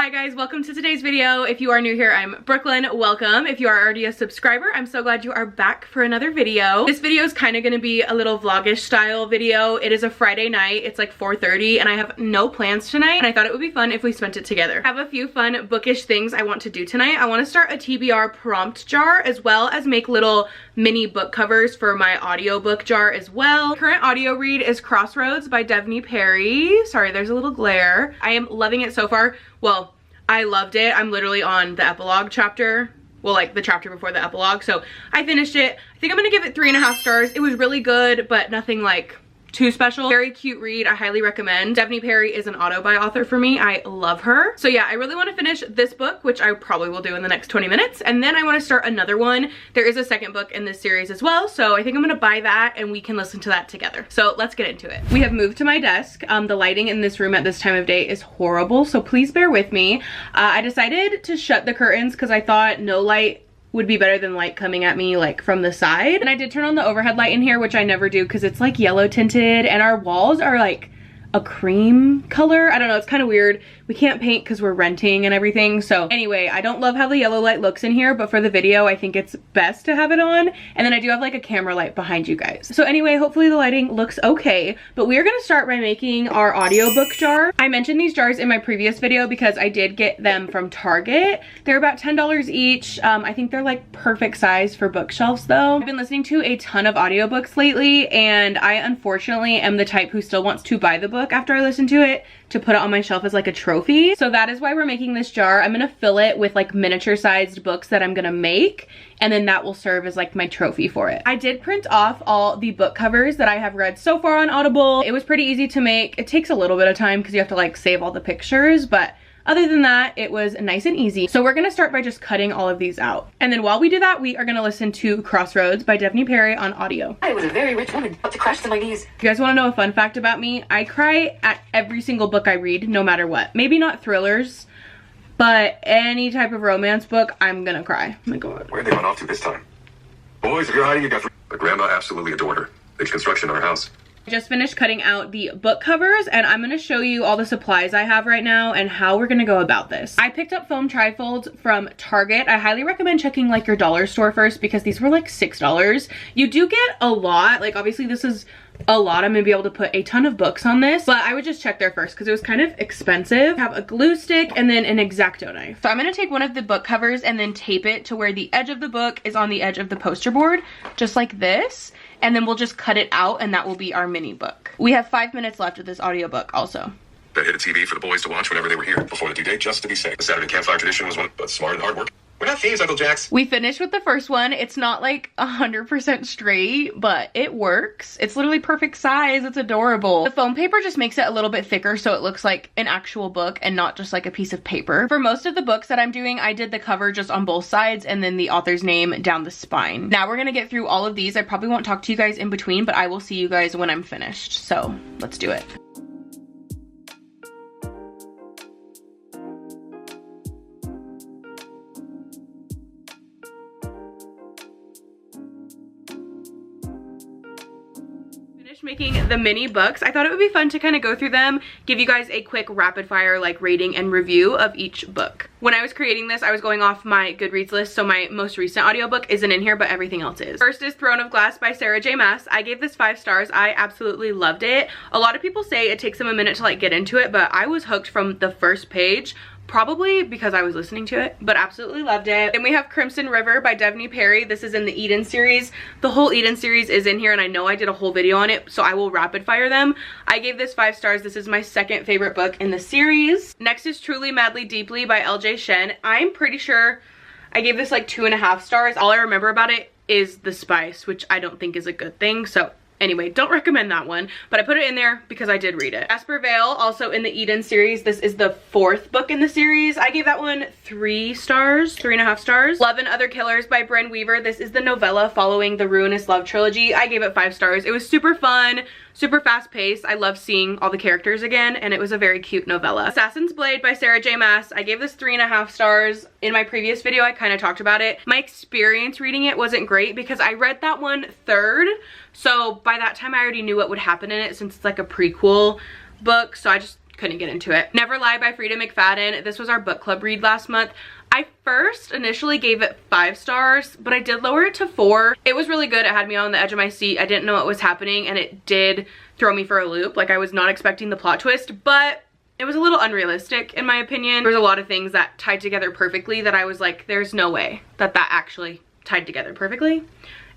Hi guys, welcome to today's video. If you are new here, I'm Brooklyn. Welcome. If you are already a subscriber, I'm so glad you are back for another video. This video is kind of going to be a little vlogish style video. It is a Friday night. It's like 4:30 and I have no plans tonight, and I thought it would be fun if we spent it together. I have a few fun bookish things I want to do tonight. I want to start a TBR prompt jar, as well as make little mini book covers for my audiobook jar as well. Current audio read is Crossroads by Devney Perry. Sorry, there's a little glare. I am loving it so far. Well, I loved it. I'm literally on the epilogue chapter. Well, like the chapter before the epilogue. So I finished it. I think I'm gonna give it 3.5 stars. It was really good, but nothing like too special. Very cute read. I highly recommend. Devney Perry is an auto-buy author for me. I love her. So yeah, I really want to finish this book, which I probably will do in the next 20 minutes. And then I want to start another one. There is a second book in this series as well. So I think I'm going to buy that and we can listen to that together. So let's get into it. We have moved to my desk. The lighting in this room at this time of day is horrible. So please bear with me. I decided to shut the curtains because I thought no light would be better than light coming at me like from the side. And I did turn on the overhead light in here, which I never do because it's like yellow tinted and our walls are like a cream color. I don't know, it's kind of weird. We can't paint because we're renting and everything. So anyway, I don't love how the yellow light looks in here, but for the video, I think it's best to have it on. And then I do have like a camera light behind you guys. So anyway, hopefully the lighting looks okay. But we are gonna start by making our audiobook jar. I mentioned these jars in my previous video because I did get them from Target. They're about $10 each. I think they're like perfect size for bookshelves though. I've been listening to a ton of audiobooks lately, and I unfortunately am the type who still wants to buy the book after I listen to it to put it on my shelf as like a trophy. So that is why we're making this jar. I'm gonna fill it with like miniature sized books that I'm gonna make, and then that will serve as like my trophy for it. I did print off all the book covers that I have read so far on Audible. It was pretty easy to make. It takes a little bit of time because you have to like save all the pictures, but other than that, it was nice and easy. So we're gonna start by just cutting all of these out. And then while we do that, we are gonna listen to Crossroads by Devney Perry on audio. I was a very rich woman, up to crash to my knees. If you guys wanna know a fun fact about me, I cry at every single book I read, no matter what. Maybe not thrillers, but any type of romance book, I'm gonna cry. Oh my God. Where'd they run off to this time? Boys, if you're hiding, you got... But Grandma absolutely adored her. Big construction in our house. I just finished cutting out the book covers, and I'm going to show you all the supplies I have right now and how we're going to go about this. I picked up foam trifolds from Target. I highly recommend checking like your dollar store first because these were like $6. You do get a lot. Like obviously this is a lot. I'm going to be able to put a ton of books on this, but I would just check there first because it was kind of expensive. I have a glue stick and then an X-Acto knife. So I'm going to take one of the book covers and then tape it to where the edge of the book is on the edge of the poster board, just like this. And then we'll just cut it out and that will be our mini book. We have 5 minutes left of this audiobook also. That hit a TV for the boys to watch whenever they were here before the due date, just to be safe. The Saturday campfire tradition was one, but smart and hard work. We're not thieves, Uncle Jax. We finished with the first one. It's not like 100% straight, but it works. It's literally perfect size. It's adorable. The foam paper just makes it a little bit thicker so it looks like an actual book and not just like a piece of paper. For most of the books that I'm doing, I did the cover just on both sides and then the author's name down the spine. Now we're gonna get through all of these. I probably won't talk to you guys in between, but I will see you guys when I'm finished. So let's do it. Making the mini books. I thought it would be fun to kind of go through them, give you guys a quick rapid fire like rating and review of each book. When I was creating this, I was going off my Goodreads list, so my most recent audiobook isn't in here, but everything else is. First is Throne of Glass by Sarah J. Maas. I gave this 5 stars. I absolutely loved it. A lot of people say it takes them a minute to like get into it, but I was hooked from the first page. Probably because I was listening to it, but absolutely loved it. Then we have Crimson River by Devney Perry. This is in the Eden series. The whole Eden series is in here, and I know I did a whole video on it, so I will rapid fire them. I gave this 5 stars. This is my second favorite book in the series. Next is Truly Madly Deeply by LJ Shen. I'm pretty sure I gave this like 2.5 stars. All I remember about it is the spice, which I don't think is a good thing, so anyway, don't recommend that one, but I put it in there because I did read it. Jasper Vale, also in the Eden series. This is the 4th book in the series. I gave that one 3 stars, 3.5 stars. Love and Other Killers by Bren Weaver. This is the novella following the Ruinous Love trilogy. I gave it 5 stars. It was super fun, super fast paced. I love seeing all the characters again, and it was a very cute novella. Assassin's Blade by Sarah J. Maas. I gave this 3.5 stars. In my previous video, I kind of talked about it. My experience reading it wasn't great because I read that one 3rd. So by that time I already knew what would happen in it since it's like a prequel book. So couldn't get into it. Never Lie by Frida McFadden. This was our book club read last month. I first initially gave it 5 stars, but I did lower it to 4. It was really good. It had me on the edge of my seat. I didn't know what was happening, and it did throw me for a loop. Like, I was not expecting the plot twist, but it was a little unrealistic in my opinion. There was a lot of things that tied together perfectly that I was like, there's no way that that actually tied together perfectly.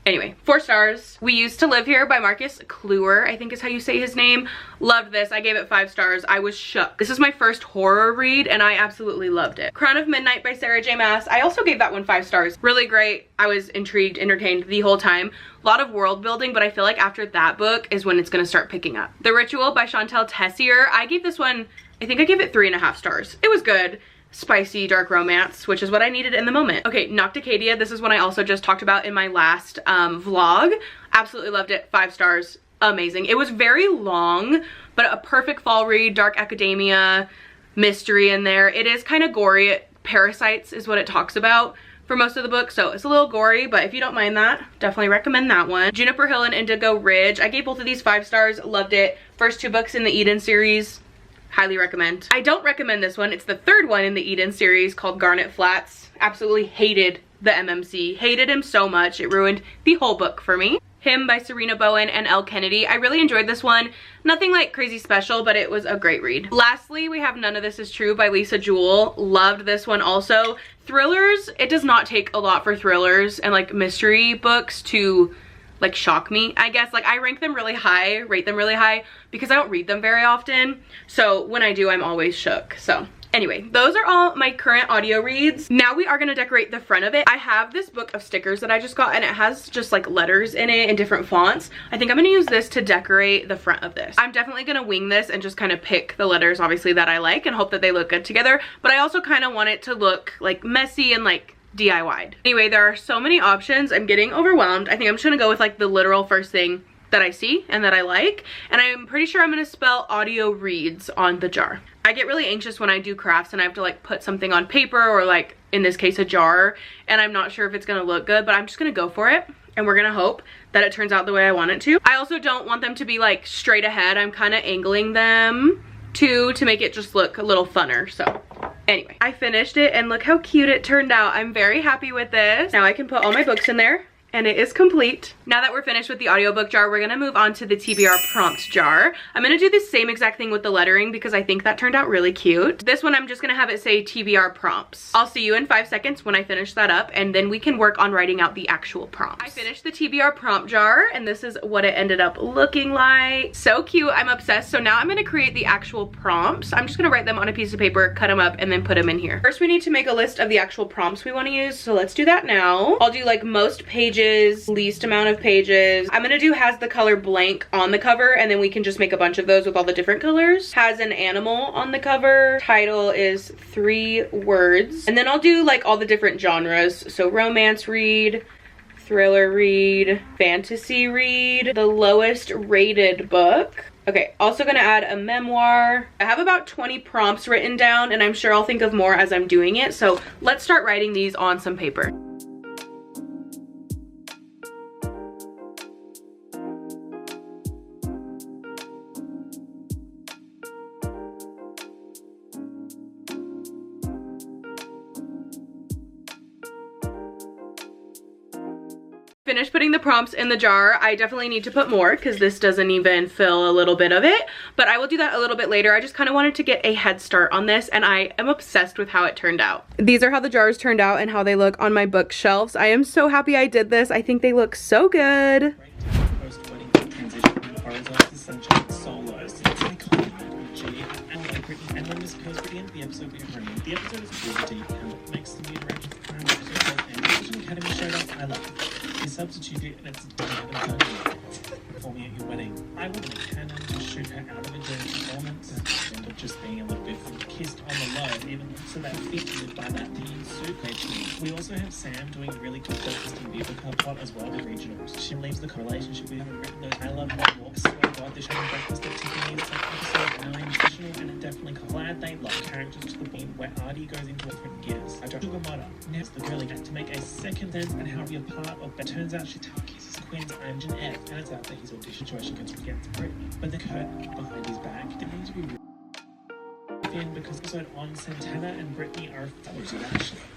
Anyway, 4 stars. We Used to Live Here by Marcus Kluwer, I think is how you say his name. Loved this. I gave it 5 stars. I was shook. This is my first horror read and I absolutely loved it. Crown of Midnight by Sarah J Maas. I also gave that one 5 stars. Really great. I was intrigued, entertained the whole time. A lot of world building, but I feel like after that book is when it's gonna start picking up. The Ritual by Chantal Tessier. I gave this one, I think I gave it 3.5 stars. It was good. Spicy dark romance, which is what I needed in the moment. Okay, Nocticadia. This is one I also just talked about in my last vlog. Absolutely loved it. 5 stars. Amazing. It was very long, but a perfect fall read. Dark academia, mystery in there. It is kind of gory. Parasites is what it talks about for most of the book, so it's a little gory, but if you don't mind that, definitely recommend that one. Juniper Hill and Indigo Ridge. I gave both of these 5 stars. Loved it. First 2 books in the Eden series. Highly recommend. I don't recommend this one. It's the 3rd one in the Eden series called Garnet Flats. Absolutely hated the MMC. Hated him so much. It ruined the whole book for me. Him by Serena Bowen and Elle Kennedy. I really enjoyed this one. Nothing like crazy special, but it was a great read. Lastly, we have None of This Is True by Lisa Jewell. Loved this one also. Thrillers, it does not take a lot for thrillers and like mystery books to like shock me, I guess. Like, I rank them really high, rate them really high, because I don't read them very often. So when I do, I'm always shook. So anyway, those are all my current audio reads. Now we are gonna decorate the front of it. I have this book of stickers that I just got, and it has just like letters in it in different fonts. I think I'm gonna use this to decorate the front of this. I'm definitely gonna wing this and just kind of pick the letters, obviously, that I like and hope that they look good together. But I also kind of want it to look like messy and like DIY'd. Anyway, there are so many options. I'm getting overwhelmed. I think I'm just gonna go with like the literal first thing that I see and that I like. And I'm pretty sure I'm gonna spell audio reads on the jar. I get really anxious when I do crafts and I have to like put something on paper or like in this case a jar, and I'm not sure if it's gonna look good, but I'm just gonna go for it and we're gonna hope that it turns out the way I want it to. I also don't want them to be like straight ahead. I'm kind of angling them to make it just look a little funner. So anyway, I finished it and look how cute it turned out. I'm very happy with this. Now I can put all my books in there and it is complete. Now that we're finished with the audiobook jar, we're gonna move on to the TBR prompt jar. I'm gonna do the same exact thing with the lettering because I think that turned out really cute. This one I'm just gonna have it say TBR prompts. I'll see you in 5 seconds when I finish that up, and then we can work on writing out the actual prompts. I finished the TBR prompt jar and this is what it ended up looking like. So cute, I'm obsessed. So now I'm gonna create the actual prompts. I'm just gonna write them on a piece of paper, cut them up, and then put them in here. First we need to make a list of the actual prompts we wanna use, so let's do that now. I'll do like most pages, least amount of pages. I'm gonna do has the color blank on the cover, and then we can just make a bunch of those with all the different colors. Has an animal on the cover. Title is 3 words. And then I'll do like all the different genres. So romance read, thriller read, fantasy read, the lowest rated book. Okay, also gonna add a memoir. I have about 20 prompts written down, and I'm sure I'll think of more as I'm doing it. So let's start writing these on some paper. Finished putting the prompts in the jar. I definitely need to put more because this doesn't even fill a little bit of it, but I will do that a little bit later. I just kind of wanted to get a head start on this, and I am obsessed with how it turned out. These are how the jars turned out and how they look on my bookshelves. I am so happy I did this. I think they look so good. Substitute it and it's for me at your wedding. I want a cannon to shoot her out of it during performance instead of just being a little bit kissed on the low, even so that fit by that teen soup actually. We also have Sam doing a really good interesting Vivica plot as well with regionals. She leaves the relationship we haven't written those I love long walks. Oh my god, they're showing breakfast at Tiffany's episode 9 fictional, and it definitely glad they love characters to the point where Artie goes into different gears. I don't Sugimoto. Next the girlie had to make a second sense and how to be a part of that. Turns out she kisses Quinn's Engine F, and it's out that his audition situation against Brittany. But the curtain behind his back didn't need to be in because episode on Santana and Brittany are followers of Ashley.